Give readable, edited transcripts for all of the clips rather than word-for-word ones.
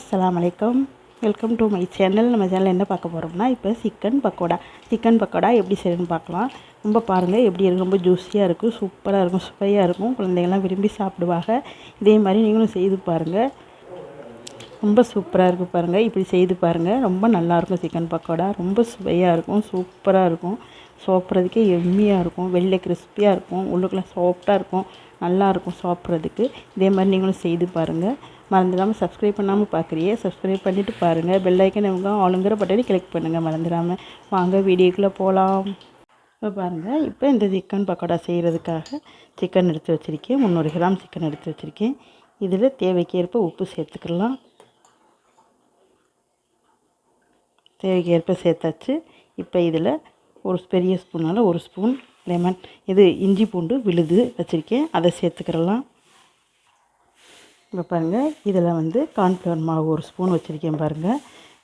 அஸ்ஸலாமு அலைக்கும். Welcome to my channel. நம்ம சேனலில் என்ன பார்க்க போகிறோம்னா, இப்போ சிக்கன் பக்கோடா எப்படி செய்யணும்னு பார்க்கலாம். ரொம்ப பாருங்கள் எப்படி இருக்கும். ரொம்ப ஜூஸியாக இருக்கும், சூப்பராக இருக்கும், சுவையாக இருக்கும். குழந்தைங்கள்லாம் விரும்பி சாப்பிடுவாங்க. இதே மாதிரி நீங்களும் செய்து பாருங்கள். ரொம்ப சூப்பராக இருக்குது பாருங்கள். இப்படி செய்து பாருங்கள். ரொம்ப நல்லாயிருக்கும். சிக்கன் பக்கோடா ரொம்ப சுவையாக இருக்கும், சூப்பராக இருக்கும். சாப்பிட்றதுக்கே எம்மியாக இருக்கும். வெளில கிறிஸ்பியாக இருக்கும், உள்ளுக்குள்ளே சாஃப்டாக இருக்கும். நல்லாயிருக்கும் சாப்பிட்றதுக்கு. இதே மாதிரி நீங்களும் செய்து பாருங்கள். மறந்துடாமல் சப்ஸ்கிரைப் பண்ணாமல் பார்க்குறியே, சப்ஸ்கிரைப் பண்ணிவிட்டு பாருங்கள். பெல் ஐக்கன் இவங்க ஆளுங்கிற பட்டனை கிளிக் பண்ணுங்கள் மறந்துடாமல். வாங்க வீடியோக்குள்ளே போகலாம். இப்போ பாருங்கள், இப்போ இந்த சிக்கன் பக்கோடா செய்கிறதுக்காக சிக்கன் எடுத்து வச்சுருக்கேன். 300 கிராம் சிக்கன் எடுத்து வச்சுருக்கேன். இதில் தேவைக்கேற்ப உப்பு சேர்த்துக்கலாம். தேவைக்கேற்ப சேர்த்தாச்சு. இப்போ இதில் ஒரு பெரிய ஸ்பூனால் 1 ஸ்பூன் லெமன், இது இஞ்சி பூண்டு விழுது வச்சுருக்கேன், அதை சேர்த்துக்கிறலாம். இப்போ பாருங்கள், இதில் கார்ன்ஃப்ளவர் மாவு 1 ஸ்பூன் வச்சுருக்கேன் பாருங்கள்.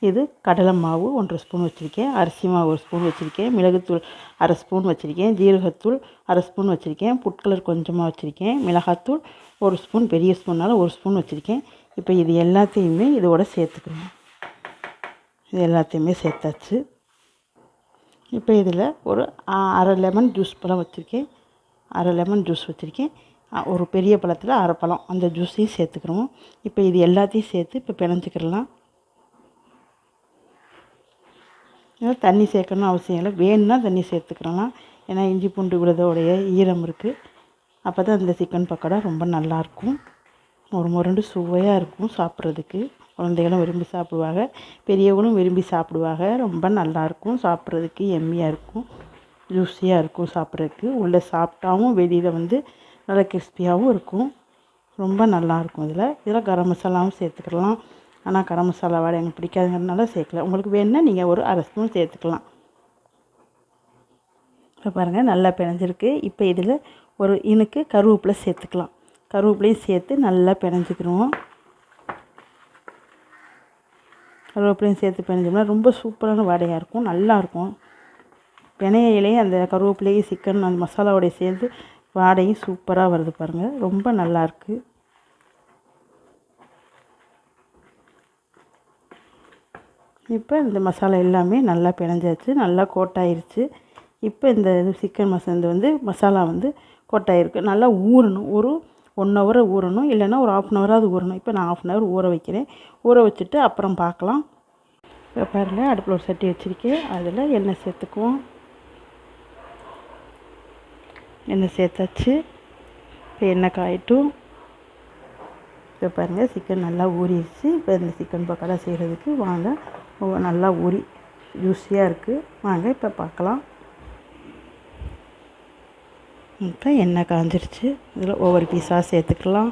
இது கடலை மாவு 1 ஸ்பூன் வச்சுருக்கேன். அரிசி மாவு 1 ஸ்பூன் வச்சுருக்கேன். மிளகுத்தூள் 1/2 ஸ்பூன் வச்சுருக்கேன். ஜீரகத்தூள் 1/2 ஸ்பூன் வச்சுருக்கேன். ஃபுட் கலர் கொஞ்சமாக வச்சுருக்கேன். மிளகாத்தூள் 1 ஸ்பூன், பெரிய ஸ்பூனால் 1 ஸ்பூன் வச்சுருக்கேன். இப்போ இது எல்லாத்தையுமே இதோட சேர்த்துக்கணும். இது எல்லாத்தையுமே சேர்த்தாச்சு. இப்போ இதில் ஒரு அரை லெமன் ஜூஸ் பழம் வச்சுருக்கேன். அரை லெமன் ஜூஸ் வச்சுருக்கேன். ஒரு பெரிய பழத்தில் அரை பழம், அந்த ஜூஸையும் சேர்த்துக்கிறோம். இப்போ இது எல்லாத்தையும் சேர்த்து இப்போ பிணைஞ்சிக்கிடலாம். ஏன்னா தண்ணி சேர்க்கணும்னு அவசியம் இல்லை, வேணும்னா தண்ணி சேர்த்துக்கிறலாம். ஏன்னா இஞ்சி பூண்டு விழுதோடைய ஈரம் இருக்குது. அப்போ தான் இந்த சிக்கன் பக்கோடா ரொம்ப நல்லாயிருக்கும். ஒரு முரண்டு சுவையாக இருக்கும் சாப்பிட்றதுக்கு. குழந்தைகளும் விரும்பி சாப்பிடுவாங்க, பெரியவங்களும் விரும்பி சாப்பிடுவாங்க. ரொம்ப நல்லாயிருக்கும் சாப்பிட்றதுக்கு, எம்மியாக இருக்கும், ஜூஸியாக இருக்கும் சாப்பிட்றதுக்கு. உள்ளே சாப்பிட்டாவும் வெளியில் நல்லா கிறிஸ்பியாகவும் இருக்கும். ரொம்ப நல்லாயிருக்கும். இதில் கரம் மசாலாவும் சேர்த்துக்கலாம். ஆனால் கரம் மசாலா வாடை எனக்கு பிடிக்காதுங்கிறதுனால சேர்க்கல. உங்களுக்கு வேணுன்னா நீங்கள் ஒரு அரை ஸ்பூன் சேர்த்துக்கலாம். இப்போ பாருங்கள், நல்லா பிணைஞ்சிருக்கு. இப்போ இதில் ஒரு இனுக்கு கருவேப்பிலை சேர்த்துக்கலாம். கருவேப்பிலையும் சேர்த்து நல்லா பிணைஞ்சிக்கிறோம். கருவேப்பிலையும் சேர்த்து பிணைஞ்சோம்னா ரொம்ப சூப்பரான வாடையாக இருக்கும், நல்லாயிருக்கும். பிணையிலேயே அந்த கருவேப்பிலையும் சிக்கன் அந்த மசாலாவோடைய சேர்ந்து வாடையும் சூப்பராக வருது பாருங்கள். ரொம்ப நல்லாயிருக்கு. இப்போ இந்த மசாலா எல்லாமே நல்லா பிணைஞ்சாச்சு, நல்லா கோட்டாயிருச்சு. இப்போ இந்த சிக்கன் மசாலா கோட்டாயிருக்கு. நல்லா ஊறணும். ஒரு 1 ஹவர் ஊறணும், இல்லைன்னா ஒரு 1/2 ஹவராவது ஊறணும். இப்போ நான் 1/2 ஹவர் ஊற வைக்கிறேன். ஊற வச்சுட்டு அப்புறம் பார்க்கலாம். இப்போ பாருங்கள், அடுப்பில் ஒரு சட்டி வச்சுருக்கேன். அதில் எண்ணெய் சேர்த்துக்குவோம். எண்ணெய் சேர்த்தாச்சு. இப்போ எண்ணெய் காயட்டும். இப்போ பாருங்கள், சிக்கன் நல்லா ஊறிடுச்சு. இப்போ இந்த சிக்கன் பக்கோடா செய்கிறதுக்கு வாங்க. நல்லா ஊறி ஜூஸியாக இருக்குது. வாங்க இப்போ பார்க்கலாம். இப்போ எண்ணெய் காஞ்சிருச்சு. இதில் ஒவ்வொரு பீஸாக சேர்த்துக்கலாம்.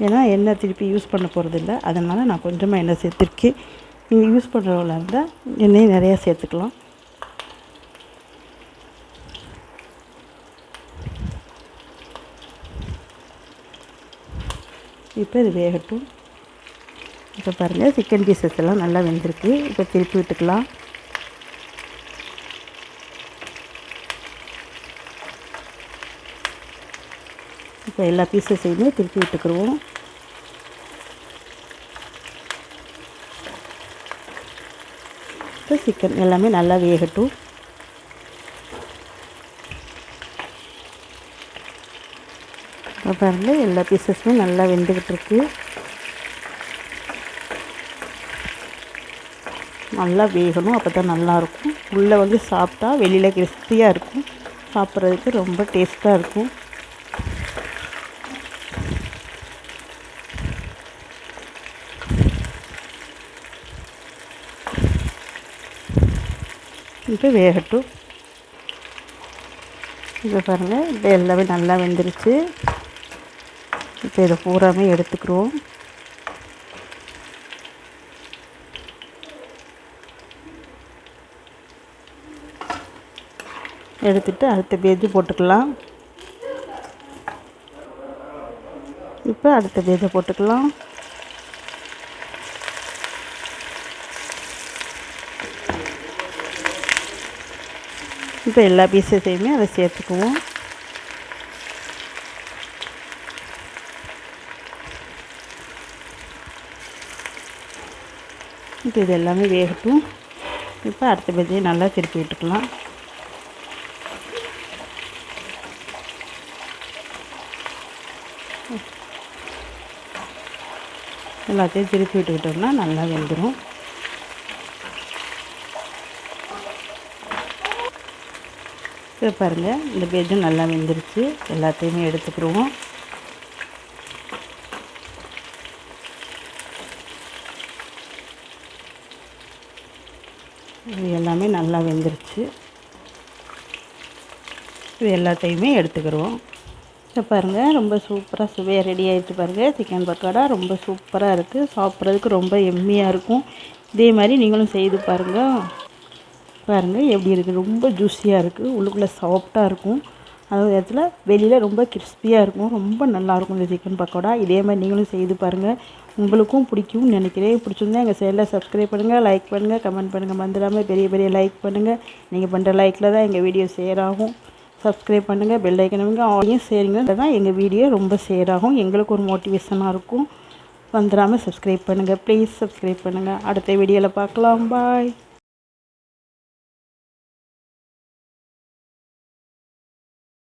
ஏன்னா எண்ணெய் திருப்பி யூஸ் பண்ண போகிறதில்ல, அதனால் நான் கொஞ்சமாக எண்ணெய் சேர்த்துருக்கேன். நீங்கள் யூஸ் பண்ணுறவங்களா இருந்தால் எண்ணெயை நிறையா சேர்த்துக்கலாம். இப்போ இது வேகட்டும். இப்போ பாருங்கள், சிக்கன் பீசஸ் எல்லாம் நல்லா வெந்திருக்கு. இப்போ திருப்பி விட்டுக்கலாம். இப்போ எல்லா பீசஸையுமே திருப்பி விட்டுக்குருவோம். இப்போ சிக்கன் எல்லாமே நல்லா வேகட்டும். இப்போ பாருங்கள், எல்லா பீசஸுமே நல்லா வெந்துக்கிட்டு இருக்கு. நல்லா வேகணும், அப்போ தான் நல்லாயிருக்கும். உள்ளே சாப்பிட்டா வெளியில் கிறிஸ்பியாக இருக்கும், சாப்பிட்றதுக்கு ரொம்ப டேஸ்ட்டாக இருக்கும். இப்போ வேகட்டும். இப்போ பாருங்கள், இப்போ எல்லாமே நல்லா வெந்துருச்சு. இப்போ இதை பூராமே எடுத்துக்கிறோம். எடுத்துட்டு அடுத்த பேஜ் போட்டுக்கலாம். இப்போ அடுத்த பேஜை போட்டுக்கலாம். இப்போ எல்லா பீஸஸையுமே அதை சேர்த்துக்குவோம். இப்போ இது எல்லாமே வேகட்டும். இப்போ அடுத்த பஜ்ஜியை நல்லா திருப்பி விட்டுக்கலாம். எல்லாத்தையும் திருப்பி விட்டுக்கிட்டோம்னா நல்லா வெந்துடும். இப்போ பாருங்கள், இந்த பஜ்ஜும் நல்லா வெந்துருச்சு. எல்லாத்தையுமே எடுத்துக்கிடுவோம். இது எல்லாமே நல்லா வெந்துருச்சு. இது எல்லாத்தையுமே எடுத்துக்கிடுவோம். இப்போ பாருங்கள், ரொம்ப சூப்பராக சுவையாக ரெடி ஆகிடுச்சு. பாருங்கள், சிக்கன் பக்கோடா ரொம்ப சூப்பராக இருக்குது. சாப்பிட்றதுக்கு ரொம்ப எம்மியாக இருக்கும். இதே மாதிரி நீங்களும் செய்து பாருங்கள். பாருங்கள் எப்படி இருக்குது, ரொம்ப ஜூஸியாக இருக்குது. உள்ளுக்குள்ளே சாஃப்டாக இருக்கும். அதே நேரத்தில் வெளியில் ரொம்ப கிறிஸ்பியாக இருக்கும். ரொம்ப நல்லாயிருக்கும் இந்த சிக்கன் பக்கோடா. இதே மாதிரி நீங்களும் செய்து பாருங்கள். உங்களுக்கும் பிடிக்கும்னு நினைக்கிறேன். பிடிச்சிருந்தா எங்கள் சேனலை சப்ஸ்கிரைப் பண்ணுங்கள், லைக் பண்ணுங்கள், கமெண்ட் பண்ணுங்கள். மறந்துடாமல் பெரிய பெரிய லைக் பண்ணுங்கள். நீங்கள் பண்ணுற லைக்கில் தான் எங்கள் வீடியோ ஷேர் ஆகும். சப்ஸ்கிரைப் பண்ணுங்கள், பெல் ஐக்கனுங்க ஆடியும் ஷேருங்க. தான் எங்கள் வீடியோ ரொம்ப ஷேர் ஆகும். எங்களுக்கு ஒரு மோட்டிவேஷனாக இருக்கும். வந்துடாமல் சப்ஸ்கிரைப் பண்ணுங்கள், ப்ளீஸ் சப்ஸ்கிரைப் பண்ணுங்கள். அடுத்த வீடியோவில் பார்க்கலாம். பாய்.